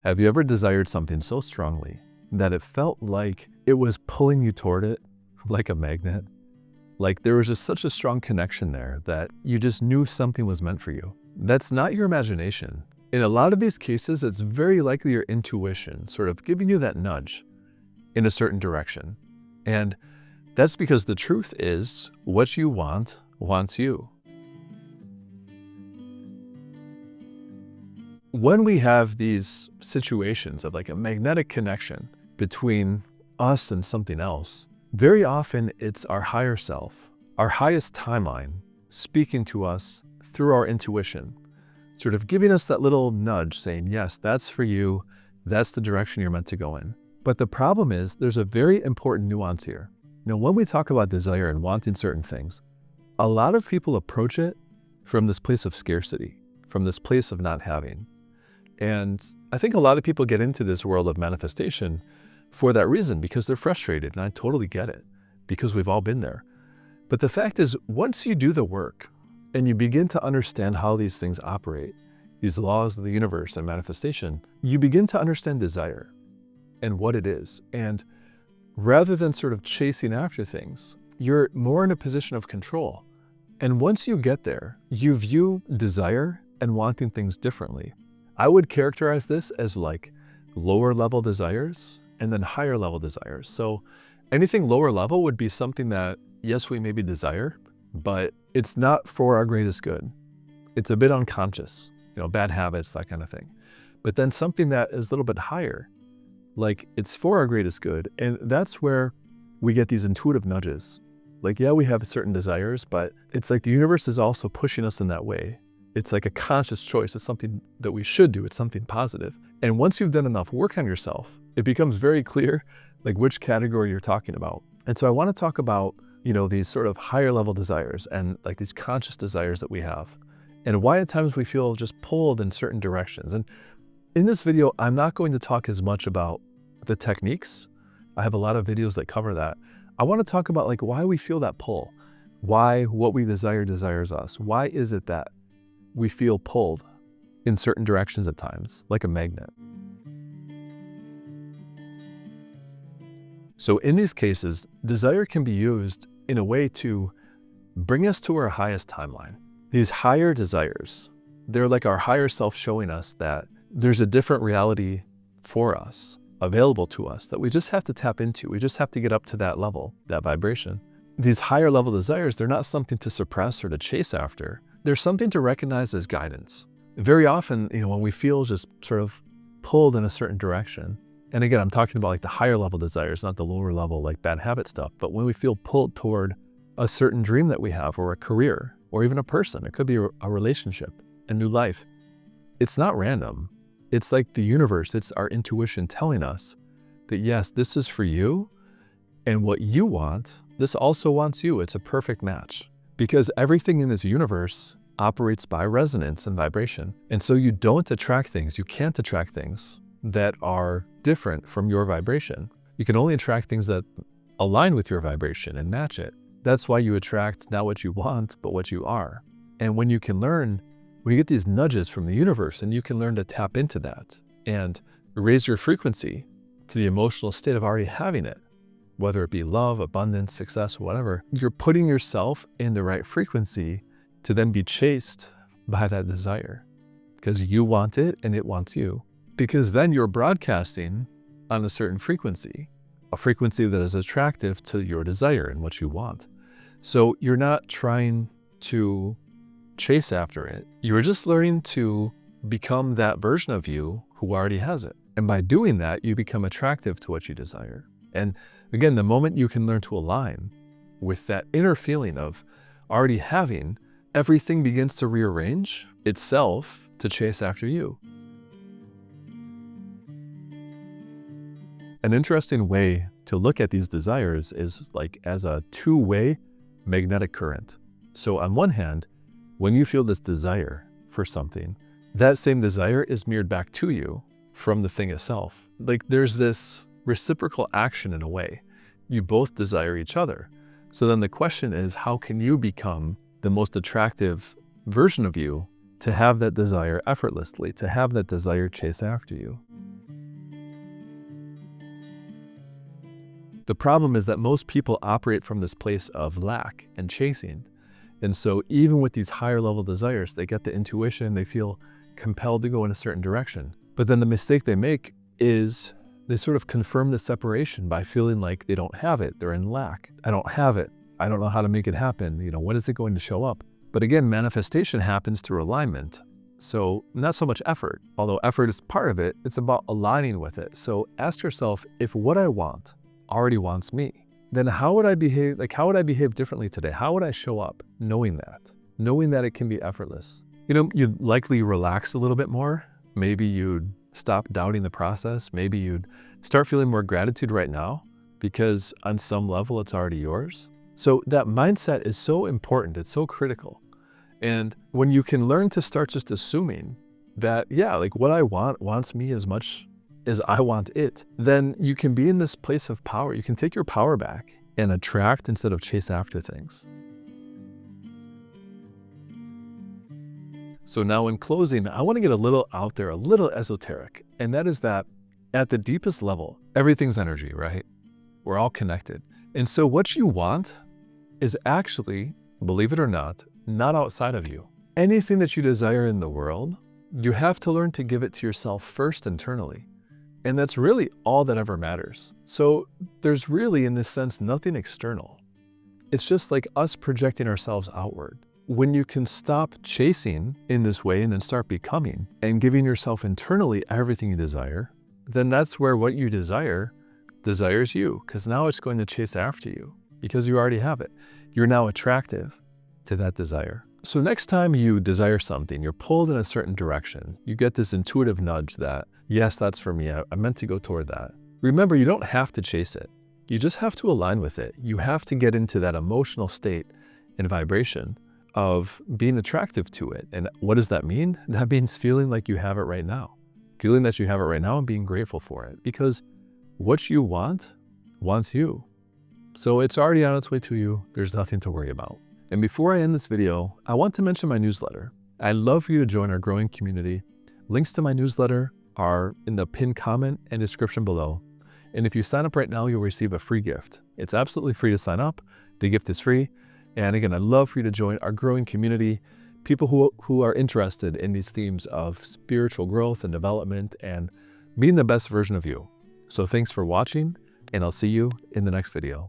Have you ever desired something so strongly that it felt like it was pulling you toward it like a magnet? Like there was just such a strong connection there that you just knew something was meant for you. That's not your imagination. In a lot of these cases, it's very likely your intuition sort of giving you that nudge in a certain direction. And that's because the truth is what you want wants you. When we have these situations of like a magnetic connection between us and something else, very often it's our higher self, our highest timeline, speaking to us through our intuition, sort of giving us that little nudge saying, yes, that's for you. That's the direction you're meant to go in. But the problem is there's a very important nuance here. You know, when we talk about desire and wanting certain things, a lot of people approach it from this place of scarcity, from this place of not having. And I think a lot of people get into this world of manifestation for that reason, because they're frustrated, and I totally get it, because we've all been there. But the fact is, once you do the work and you begin to understand how these things operate, these laws of the universe and manifestation, you begin to understand desire and what it is. And rather than sort of chasing after things, you're more in a position of control. And once you get there, you view desire and wanting things differently. I would characterize this as like lower level desires and then higher level desires. So anything lower level would be something that, yes, we maybe desire, but it's not for our greatest good. It's a bit unconscious, you know, bad habits, that kind of thing. But then something that is a little bit higher, like it's for our greatest good. And that's where we get these intuitive nudges. Like, yeah, we have certain desires, but it's like the universe is also pushing us in that way. It's like a conscious choice. It's something that we should do. It's something positive. And once you've done enough work on yourself, it becomes very clear like which category you're talking about. And so I want to talk about, you know, these sort of higher level desires and like these conscious desires that we have, and why at times we feel just pulled in certain directions. And in this video, I'm not going to talk as much about the techniques. I have a lot of videos that cover that. I want to talk about like why we feel that pull, why what we desire desires us. Why is it that we feel pulled in certain directions at times, like a magnet? So in these cases, desire can be used in a way to bring us to our highest timeline. These higher desires, they're like our higher self showing us that there's a different reality for us, available to us, that we just have to tap into. We just have to get up to that level, that vibration. These higher level desires, they're not something to suppress or to chase after. They're something to recognize as guidance. Very often, you know, when we feel just sort of pulled in a certain direction, and again, I'm talking about like the higher level desires, not the lower level, like bad habit stuff, but when we feel pulled toward a certain dream that we have, or a career, or even a person, it could be a relationship, a new life. It's not random. It's like the universe, it's our intuition telling us that yes, this is for you, and what you want, this also wants you. It's a perfect match. Because everything in this universe operates by resonance and vibration. And so you don't attract things, you can't attract things that are different from your vibration. You can only attract things that align with your vibration and match it. That's why you attract not what you want, but what you are. And when you get these nudges from the universe, and you can learn to tap into that and raise your frequency to the emotional state of already having it, whether it be love, abundance, success, whatever, you're putting yourself in the right frequency to then be chased by that desire because you want it and it wants you. Because then you're broadcasting on a certain frequency, a frequency that is attractive to your desire and what you want. So you're not trying to chase after it. You're just learning to become that version of you who already has it. And by doing that, you become attractive to what you desire. And again, the moment you can learn to align with that inner feeling of already having, everything begins to rearrange itself to chase after you. An interesting way to look at these desires is like as a two-way magnetic current. So on one hand, when you feel this desire for something, that same desire is mirrored back to you from the thing itself. Like there's this reciprocal action in a way. You both desire each other. So then the question is, how can you become the most attractive version of you to have that desire effortlessly, to have that desire chase after you? The problem is that most people operate from this place of lack and chasing. And so even with these higher level desires, they get the intuition, they feel compelled to go in a certain direction. But then the mistake they make is they sort of confirm the separation by feeling like they don't have it. They're in lack. I don't have it. I don't know how to make it happen. When is it going to show up? But again, manifestation happens through alignment. So not so much effort, although effort is part of it, it's about aligning with it. So ask yourself, if what I want already wants me, then how would I behave? How would I behave differently today? How would I show up knowing that it can be effortless? You'd likely relax a little bit more. Maybe you'd stop doubting the process. Maybe you'd start feeling more gratitude right now because on some level it's already yours. So that mindset is so important. It's so critical. And when you can learn to start just assuming that, what I want wants me as much as I want it, then you can be in this place of power. You can take your power back and attract instead of chase after things. So now in closing, I want to get a little out there, a little esoteric. And that is that at the deepest level, everything's energy, right? We're all connected. And so what you want is actually, believe it or not outside of you. Anything that you desire in the world, you have to learn to give it to yourself first internally. And that's really all that ever matters. So there's really, in this sense, nothing external. It's just like us projecting ourselves outward. When you can stop chasing in this way and then start becoming and giving yourself internally everything you desire, then that's where what you desires you, because now it's going to chase after you because you already have it. You're now attractive to that desire. So next time you desire something, you're pulled in a certain direction, you get this intuitive nudge that, yes, that's for me, I meant to go toward that. Remember, you don't have to chase it. You just have to align with it. You have to get into that emotional state and vibration of being attractive to it. And what does that mean? That means feeling like you have it right now. Feeling that you have it right now and being grateful for it. Because what you want wants you. So it's already on its way to you. There's nothing to worry about. And before I end this video, I want to mention my newsletter. I'd love for you to join our growing community. Links to my newsletter are in the pinned comment and description below. And if you sign up right now, you'll receive a free gift. It's absolutely free to sign up. The gift is free. And again, I'd love for you to join our growing community, people who are interested in these themes of spiritual growth and development and being the best version of you. So thanks for watching, and I'll see you in the next video.